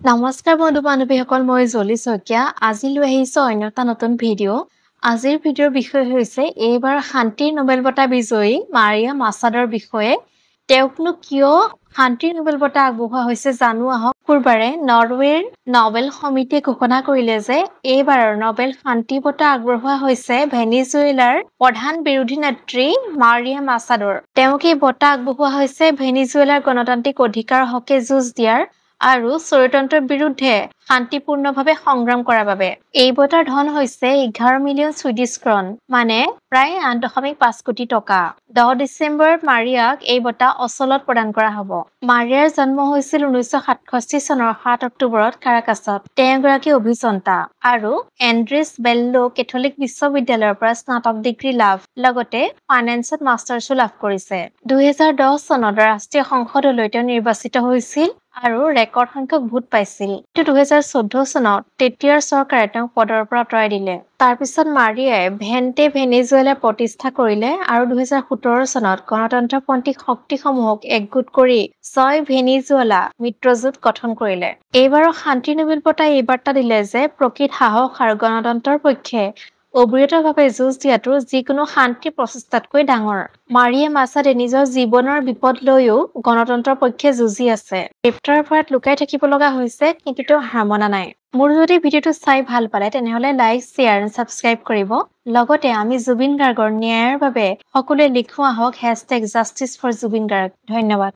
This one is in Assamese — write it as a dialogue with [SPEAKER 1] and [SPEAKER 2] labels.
[SPEAKER 1] নমস্কাৰ বন্ধু বান্ধৱীসকল, মই জলি শইকীয়া। আজি লৈ আহিছো অন্য এটা নতুন ভিডিঅ'। আজিৰ ভিডিঅ'ৰ বিষয় হৈছে এইবাৰ শান্তিৰ নোবেল বঁটা বিজয়ী মাৰিয়া মাছাদৰ বিষয়ে। তেওঁকনো কিয় শান্তিৰ নোবেল বঁটা আগবঢ়োৱা হৈছে জানো আহক। শুকুৰবাৰে নৰৱেৰ নবেল সমিতিয়ে ঘোষণা কৰিলে যে এইবাৰৰ নবেল শান্তি বঁটা আগবঢ়োৱা হৈছে ভেনিজুৱেলাৰ প্ৰধান বিৰোধী নেত্ৰী মাৰিয়া মাছাদৰ। তেওঁক এই বঁটা আগবঢ়োৱা হৈছে ভেনিজুৱেলাৰ গণতান্ত্ৰিক অধিকাৰৰ হকে যুঁজ দিয়াৰ আৰু স্বৈৰতন্ত্ৰৰ বিৰুদ্ধে শান্তিপূৰ্ণভাৱে সংগ্ৰাম কৰাৰ বাবে। এই বঁটাৰ ধন হৈছে 11 মিলিয়ন সুইডিছ ক্ৰন, মানে প্ৰায় 8.5 কোটি টকা। 10 ডিচেম্বৰত মাৰিয়াক এই বঁটা অচলত প্ৰদান কৰা হ'ব। মাৰিয়াৰ জন্ম হৈছিল 1967 চনৰ 7 অক্টোবৰত কাৰাকাছত। তেওঁ এগৰাকী অভিযন্তা আৰু এণ্ড্ৰেছ বেল্লো কেথলিক বিশ্ববিদ্যালয়ৰ পৰা স্নাতক ডিগ্ৰী লাভ, লগতে ফাইনেন্সত মাষ্টাৰ্ছো লাভ কৰিছে। 2010 চনত ৰাষ্ট্ৰীয় সংসদলৈ তেওঁ নিৰ্বাচিত হৈছিল আৰু ৰেকৰ্ড সংখ্যক ভোট পাইছিল। 2014 চনত তেতিয়াৰ চৰকাৰে তেওঁক পদৰ পৰা আঁতৰাই দিলে। তাৰ পিছত মাৰিয়াই ভেণ্টে ভেনিজুৱেলা প্ৰতিষ্ঠা কৰিলে আৰু 2017 চনত গণতন্ত্ৰপন্থী শক্তিসমূহক একগোট কৰি ছয় ভেনিজুৱেলা মিত্ৰজোঁট গঠন কৰিলে। এইবাৰৰ শান্তি নোবেল বঁটাই এই বাৰ্তা দিলে যে প্ৰকৃত সাহস আৰু গণতন্ত্ৰৰ পক্ষে অবিৰতভাৱে যুঁজ দিয়াটো যিকোনো শান্তি প্ৰচেষ্টাতকৈ ডাঙৰ। মাৰিয়া মাছাদে নিজৰ জীৱনৰ বিপদ লৈও গণতন্ত্ৰৰ পক্ষে যুঁজি আছে। গ্ৰেপ্তাৰৰ ভয়ত লুকাই থাকিব লগা হৈছে, কিন্তু তেওঁ হাৰ মনা নাই। মোৰ যদি ভিডিঅ'টো চাই ভাল পালে তেনেহলে লাইক, শ্বেয়াৰ আৰু ছাবস্ক্ৰাইব কৰিব। লগতে আমি জুবিন গাৰ্গৰ ন্যায়ৰ বাবে সকলোৱে লিখো আহক #জাষ্টিছ ফৰ জুবিন গাৰ্গ। ধন্যবাদ।